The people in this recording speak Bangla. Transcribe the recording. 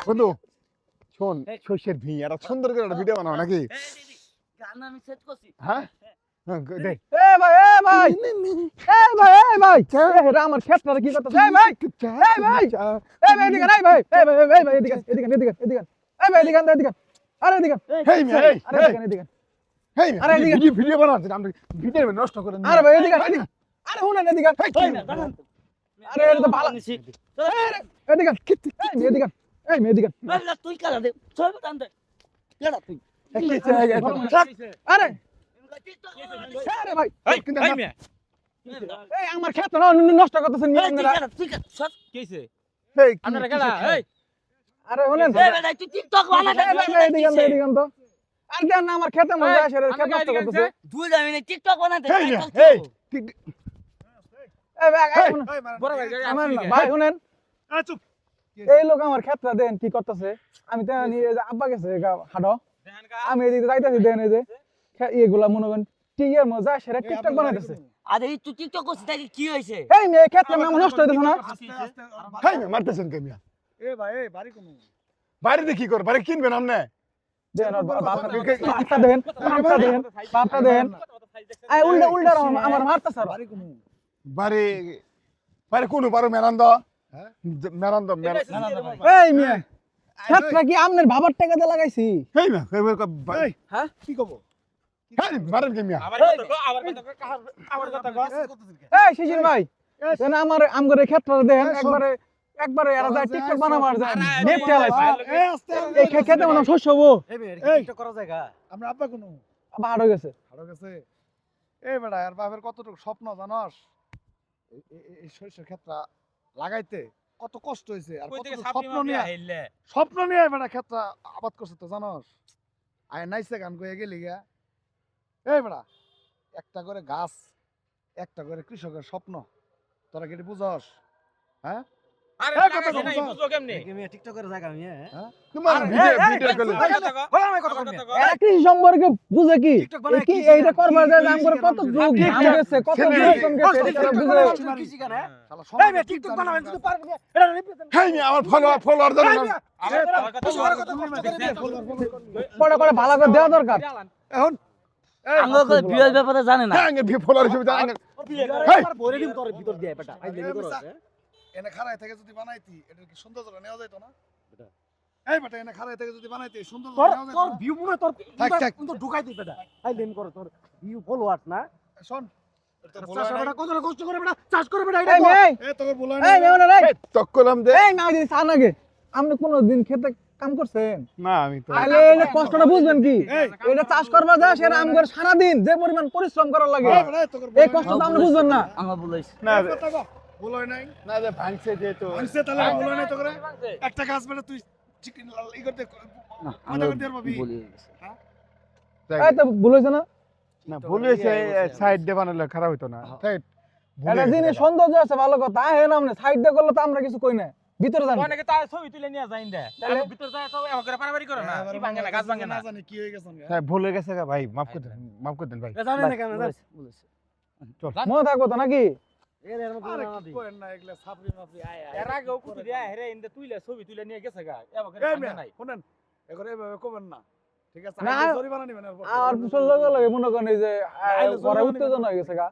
বন্ধু শোন শস্যের ভি একটা সুন্দর করে একটা ভিডিও বানাও নাকি গান আমি সেট করছি হ্যাঁ দে এ ভাই এরা আমার ক্ষেতটা কি করতেছে এই ভাই এদিকে এই ভাই এদিকে এই ভাই এদিকে আরে এদিকে হেই মিয়া এই আরে এদিকে হেই আরে মিয়া এদিকে ভিডিও বানাচ্ছি আমরা ভিডিও নষ্ট করে আরে ভাই এদিকে আরে শুনেন এদিকে এই না দাঁড়ান আরে এটা তো ভালো নিছি এদিকে এই এদিকে তুই কালা দে চল টান দে কেডা তুই আরে আরে ভাই এই মিয়া এই আমার ক্ষেতটা নষ্ট করতেছেন মিয়া আপনারা তুই সব কইছে হেই আপনারা গেলা এই আরে শুনেন এই বেটা তুই টিকটক বানাতে এদিকে তো আর দেন না আমার খেতে মজা আসে রে খেতে নষ্ট করতেছে তুই যাবি না টিকটক বানাতে হেই মিয়া হেই এই ভাই বড় ভাই গাড়ি আমার আসছে না, ভাই শুনেন চুপ এই লোক আমার ক্ষেতটা দেন কি করতেছে আমি তো নিয়ে যে আব্বা গেছে হাডো আমি এদিকে যাইতাছি দেন এই যে এগুলা মনে করেন টিকের মজা আসে রে টিকটক বানাইতেছে আরে এই তুই টিকটক করছিস তাকে কি হইছে এই মেয়ে ক্ষেতটা নাম নষ্ট হইতেছে না হেই মিয়া মারতেছেন কে মিয়া এ ভাই এই বাড়ি কোন বাড়িতে কি কর বাড়ি কিনবেন আপনি দেন বাপটা দেন এই উল্টা আমার মারতেছে আর বাড়ি কোন বাড়ি বাড়ি কোন বারো মেরান্দ হ্যাঁ মেরান্দ এই মেয়ে ক্ষেতটা কি আমনের বাবার টাকা দিয়ে লাগাইছি হেই মিয়া এই হ্যাঁ কি কব হেই মারেন কে মিয়া আবার কথা কস এই শিশির ভাই দেন আমার আমগরে ক্ষেতটা দেন একবারে এরা যায় টিকটক বানাবার যায় নেট চালাইছে এই আস্তে এই খেতে মনে শস্য হবো এই টিকটক করা জায়গা আমরা আব্বা কোন ভাড় হয়ে গেছে হারো গেছে এই বেটা আর বাপের কতটুকু স্বপ্ন জানোস এই সরিষার ক্ষেত্রা লাগাইতে কত কষ্ট হয়েছে আর কত স্বপ্ন নিয়ে বেটা ক্ষেত্রা আবাদ করছে তো জানোস আয় নাইসে গান কয়ে গেলি গা এই বেটা একটা করে গাছ একটা করে কৃষকের স্বপ্ন তোরা কি বুঝস হ্যাঁ তোমার ভিডিও করলে এরা কৃষি সম্পর্কে বুঝে কি কি এইটা করবার যায় আম করে কত যুগ ঘাম গেছে কত পরিশ্রম গেছে এটা বুঝে হেই মিয়া আমার ফলোয়ার দেন না পড়া ভালো করে দেওয়া দরকার এখন আমরা তো বিয়ের ব্যাপারে জানে না হ্যাঁ ফলোয়ার হিসেবে জানেন এনে খাড়াই থেকে যদি বানাইতি এটা কি সৌন্দর্যটা নেওয়া যাইতো না এই বেটা এনে খাড়াই থেকে যদি বানাইতি সৌন্দর্যটা নেওয়া যাইতো না ভিউ মনে তোর থাক, থাক। তো ঢুকাই দিই বেটা আই লেন করে তোর ভিউ ফলোয়ার্স না শোন চাষ বেটা কত কষ্ট করে বেটা চাষ করে বেটা এই মেয়ে এ তোকে বলাই এই মেয়ে না রে তকলাম দে এই না দিদি সান আগে আপনি কোনদিন খেতে কাম করছেন না আমি তো তাহলে এই কষ্টটা বুঝবেন কি এটা চাষ করবা যায় সেটা আম করে সারা দিন যে পরিমাণ পরিশ্রম করা লাগে এই কষ্টটা আপনি বুঝবেন না আমরা বলাইছি না বলাই নাই না যে ভাঙছে যেহেতু আনছে তাহলে বলাই নাই তোকে একটা গাছ বেটা তুই চিকেন ই করতে মাথা করতে পারবি এই তো ভুলেছে না না ভুল হয়েছে সাইড দিয়ে বানালে খারাপ হইতো না তাই এটা জিনিস সৌন্দর্য আছে ভালো কথা হ্যাঁ নাম সাইড দিয়ে করলে তো আমরা কিছু কই না ভিতরে জানি অনেকে তার ছবি তুলে নিয়ে যাইন দে ভিতর যায় তো এমন করে পারাপারি করে না কি ভাঙে না গাছ ভাঙে না জানি কি হয়ে গেছে হ্যাঁ ভুল হয়ে গেছে ভাই মাফ করে দেন ভাই জানি না কেন মনে থাকবো তো নাকি এর মধ্যে আরে না কি দি করেন না এগুলা সাবরি মাবরি আয় আয় এর আগে কুতু দিয়া হেরে ইন্দে তুইলে ছবি তুলে নিয়ে গেছে গা এমন করে এই ভাঙে মেয়ে নাই শুনেন এবারে এভাবে করবেন না ঠিক আছে না, আইলে জরিমানা নিবেন এরপর আর পিছন লগে লগে মনে করেন এই যে ঘরে উত্তেজনা হয়ে গেছে গা